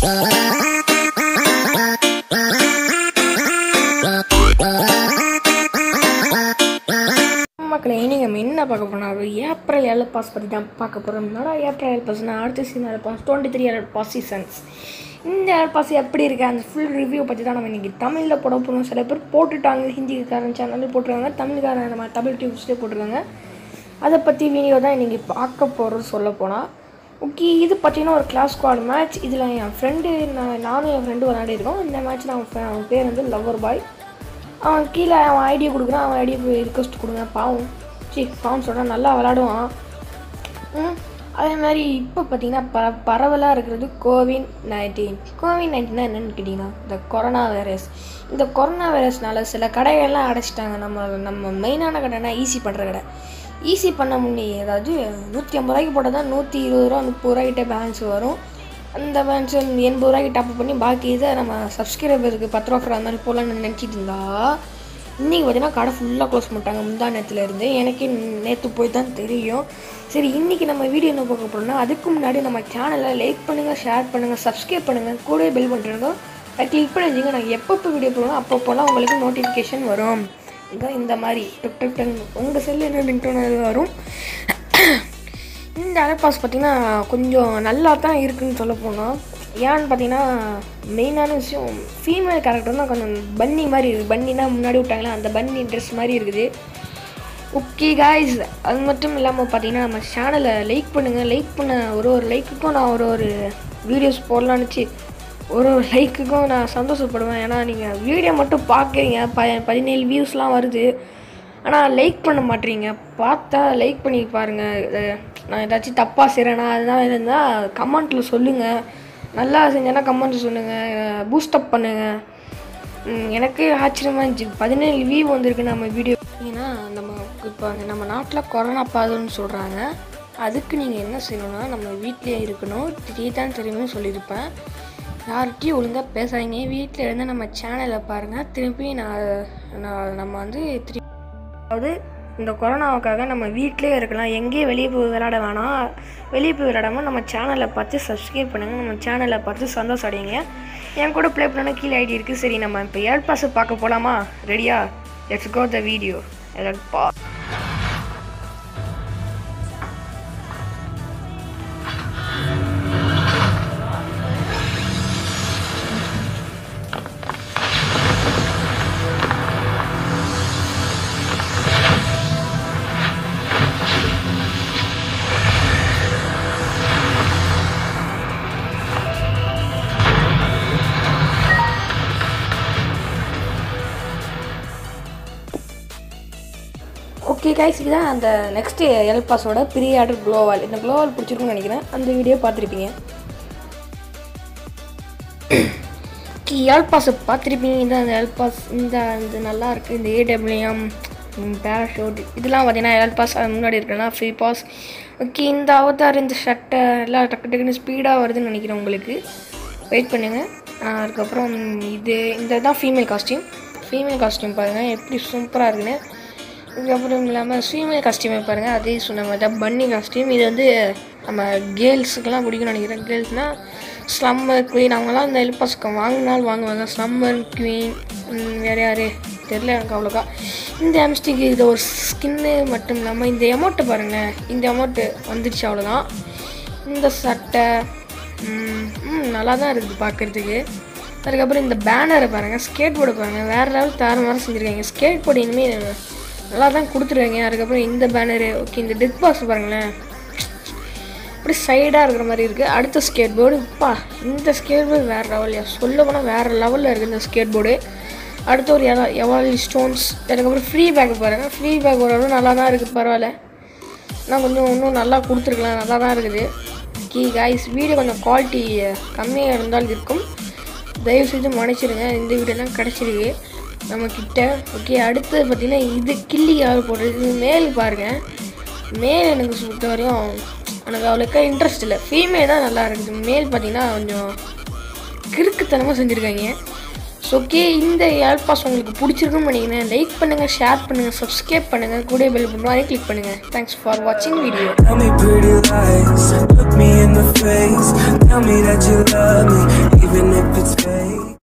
மக்களே நீங்கள் என்ன பார்க்க போனால் ஏப்ரல் எல் பாஸ் பற்றி தான் பார்க்க போகிறோம். ஏப்ரல் எல் பாஸ்னால் அடுத்த season elite pass 23 elite pass seasons. இந்த எல் பாஸ் எப்படி இருக்குது அந்த ஃபுல் ரிவ்யூ பற்றி தான் நம்ம இன்றைக்கி தமிழில் போட போகிறோம். சில பேர் போட்டுட்டாங்க, ஹிந்திக்காரன் சேனல் போட்டிருக்காங்க, தமிழ்காரன் நம்ம தமிழ் டியூப்ஸ்லேயே போட்டிருக்காங்க. அதை பற்றி வீடியோ தான் இன்றைக்கி பார்க்க போகிறோம் சொல்ல போனால். ஓகே, இது பார்த்தீங்கன்னா ஒரு கிளாஸ் ஸ்குவாட் மேட்ச். இதில் என் ஃப்ரெண்டு நானும் என் ஃப்ரெண்டு விளையாடிருக்கோம். இந்த மேட்ச் அவன் பேர் வந்து லவ்வர் பாய். அவன் கீழே அவன் ஐடியா கொடுக்குறான், அவன் ஐடியா ரிக்வெஸ்ட் கொடுங்க. பாவம் சொன்னால் நல்லா விளாடுவான். அதே மாதிரி இப்போ பார்த்திங்கன்னா பரவலாக இருக்கிறது கோவிட்-19 என்னென்னு கேட்டிங்கன்னா இந்த கொரோனா வைரஸ். இந்த கொரோனா வைரஸ்னால சில கடைகள்லாம் அடைச்சிட்டாங்க. நம்ம மெயினான கடைனா ஈஸி பண்ணுற கடை. ஈஸி பண்ண முடியும், அதாவது 150 ரூபாய்க்கு போட்டால் தான் 120 ரூபா 30 ரூபாய்கிட்ட பேலன்ஸ் வரும். அந்த பேலன்ஸ் 80 ரூபாய்க்கு டாப் பண்ணி பாக்கி இதை நம்ம சப்ஸ்கிரைபருக்கு 10 ரூபா அந்த மாதிரி போகலான்னு நினச்சிட்டு இருந்தா இன்றைக்கி பார்த்தீங்கன்னா கடை ஃபுல்லாக க்ளோஸ் பண்ணிட்டாங்க. முந்தா நேரத்துலேருந்து எனக்கே நேற்று போய் தான் தெரியும். சரி, இன்றைக்கி நம்ம வீடியோ என்ன பார்க்க போகிறோம்னா, அதுக்கு முன்னாடி நம்ம சேனலை லைக் பண்ணுங்கள், ஷேர் பண்ணுங்கள், சப்ஸ்கிரைப் பண்ணுங்கள், கூட பெல் பண்ணுறதோ அதை கிளிக் பண்ணி வச்சுங்க. நாங்கள் எப்பப்போ வீடியோ போடுவோம் அப்பப்போலாம் உங்களுக்கு நோட்டிஃபிகேஷன் வரும். இந்த மாதிரி டக் உங்கள் செல்லு என்ன லிங்க்டோன் வரும். இந்த எல் பாஸ் பார்த்திங்கன்னா கொஞ்சம் நல்லா தான் இருக்குதுன்னு சொல்ல போனால். ஏன்னு பார்த்தீங்கன்னா மெயினான விஷயம் ஃபீமேல் கேரக்டர் தான் கொஞ்சம் பன்னி மாதிரி இருக்குது. பன்னினா முன்னாடி விட்டாங்களா அந்த பன்னி ட்ரெஸ் மாதிரி இருக்குது. ஓகே காய்ஸ், அது மட்டும் இல்லாமல் பார்த்தீங்கன்னா நம்ம சேனலை லைக் பண்ணுங்கள். லைக் பண்ண ஒரு லைக்குக்கும் நான் ஒரு வீடியோஸ் போடலான்னுச்சு. ஒரு லைக்குக்கும் நான் சந்தோஷப்படுவேன். ஏன்னா நீங்கள் வீடியோ மட்டும் பார்க்குறீங்க, 17 வியூஸ்லாம் வருது, ஆனால் லைக் பண்ண மாட்டேறீங்க. பார்த்தா லைக் பண்ணி பாருங்கள். நான் ஏதாச்சும் தப்பாக செய்கிறேன்னா அதனால் இருந்தால் கமெண்ட்டில் சொல்லுங்கள். நல்லா செஞ்சேன்னா கமெண்ட்டில் சொல்லுங்கள், பூஸ்டப் பண்ணுங்கள். எனக்கு ஆச்சரியமாக இருந்துச்சு 17 வியூ வந்திருக்கு நம்ம வீடியோ. ஏன்னா இப்போ நம்ம நாட்டில் கொரோனா பாதுன்னு சொல்கிறாங்க. அதுக்கு நீங்கள் என்ன செய்யணும்னா நம்ம வீட்டிலே இருக்கணும். தான் தெரியுமே சொல்லியிருப்பேன். யார்கிட்டையும் ஒழுங்காக பேசாதீங்க, வீட்டில் இருந்து நம்ம சேனலை பாருங்கள். திருப்பி நம்ம வந்து அதாவது இந்த கொரோனாவுக்காக நம்ம வீட்டிலே இருக்கலாம், எங்கேயும் வெளியே போய் விளையாட வேணாம். வெளியே போய் விளையாடாமல் நம்ம சேனலை பார்த்து சப்ஸ்கிரைப் பண்ணுங்கள், நம்ம சேனலை பார்த்து சந்தோஷம் அடையுங்க. என் கூட ப்ளே பண்ணால் கீழே ஐடி இருக்குது. சரி, நம்ம இப்போ எல் பாஸ் பார்க்க போகலாமா? ரெடியா? Let's go the video. Okay guys, இதுதான் அந்த நெக்ஸ்ட் எல் பாஸோட ப்ரீ ஆர்டர் க்ளோவால். இந்த க்ளோவால் பிடிச்சிருக்குன்னு நினைக்கிறேன். அந்த வீடியோ பார்த்துருப்பீங்க. எல் பாஸை பார்த்துருப்பீங்க. இந்த எல் பாஸ் இந்த நல்லா இருக்குது. இந்த AWM பேராஷூட் இதெல்லாம் பார்த்தீங்கன்னா எல் பாஸ் முன்னாடி இருக்குன்னா ஃப்ரீ பாஸ். ஓகே, இந்த அவதார் இந்த ஷர்ட்டை எல்லாம் டக்குன்னு ஸ்பீடாக வருதுன்னு நினைக்கிறேன். உங்களுக்கு வெயிட் பண்ணுங்கள். அதுக்கப்புறம் இந்த தான் ஃபீமேல் காஸ்டியூம் பாருங்கள் எப்படி சூப்பராக இருக்குன்னு. இதுக்கப்புறம் இல்லாமல் ஃபீமேல் காஸ்டியூமே பாருங்கள், அதே சொன்ன மாதிரி தான் பன்னி காஸ்டியூம். இது வந்து நம்ம கேர்ள்ஸுக்கெல்லாம் பிடிக்கும்னு நினைக்கிறேன். கேர்ள்ஸ்னால் ஸ்லம்மர் குவீன் அவங்களாம் இந்த எல் பாஸ்க்கு வாங்கினாலும் வாங்குவாங்க. ஸ்லம்மர் குவீன் வேறு யார் தெரில எனக்கு அவ்வளோக்கா. இந்த எம்ஸ்டிக்கு இது ஒரு ஸ்கின்னு மட்டும் இல்லாமல் இந்த எமௌண்ட்டை பாருங்கள், இந்த எமௌண்ட்டு வந்துடுச்சு அவ்வளோதான். இந்த சட்டை நல்லா தான் இருக்குது பார்க்குறதுக்கு. அதுக்கப்புறம் இந்த பேனரை பாருங்கள், ஸ்கேட் போர்டை பாருங்கள், வேறு லெவல் தாறுமாறு செஞ்சுருக்காங்க. ஸ்கேட் போர்டு இனிமேல் நல்லா தான் கொடுத்துருவாங்க. அதுக்கப்புறம் இந்த பேனரு. ஓகே, இந்த டெத் பாக்ஸ் பாருங்களேன், இப்படி சைடாக இருக்கிற மாதிரி இருக்குது. அடுத்த ஸ்கேட் போர்டு, இந்த ஸ்கேட் போர்டு வேறு லெவல்லையா, சொல்ல போனால் வேறு லெவலில் இருக்குது இந்த ஸ்கேட் போர்டு. அடுத்த ஒரு எவாலி ஸ்டோன்ஸ். அதுக்கப்புறம் ஃப்ரீ பேக் பாருங்கள், ஃப்ரீ பேக் ஓரளவு நல்லா தான் இருக்குது, பரவாயில்ல. நான் கொஞ்சம் இன்னும் நல்லா கொடுத்துருக்கலாம், நல்லா தான் இருக்குது. ஓகே கைஸ், வீடியோ கொஞ்சம் குவாலிட்டி கம்மியாக இருந்தாலும் இருக்கும், தயவுசெய்து மன்னிச்சிடுங்க. இந்த வீடியோலாம் கிடச்சிருக்கு நம்மக்கிட்ட. ஓகே, அடுத்தது பார்த்திங்கன்னா இது கில்லி யார் போடுறது. இது மேல் பாருங்கள், மேல் எனக்கு சுத்த வரையும் எனக்கு அவ்வளோக்கா இன்ட்ரெஸ்ட் இல்லை. ஃபீமேல் தான் நல்லா இருக்குது. மேல் பார்த்திங்கன்னா கொஞ்சம் கிறுக்குத்தனமாக செஞ்சுருக்காங்க. ஸோ ஓகே, இந்த எல் பாஸ் உங்களுக்கு பிடிச்சிருக்குன்னு நினைக்கிறேன். லைக் பண்ணுங்கள், ஷேர் பண்ணுங்கள், சப்ஸ்கிரைப் பண்ணுங்கள், கூட பெல் பண்ணுவோம், அதை கிளிக் பண்ணுங்கள். தேங்க்ஸ் ஃபார் வாட்சிங் வீடியோ.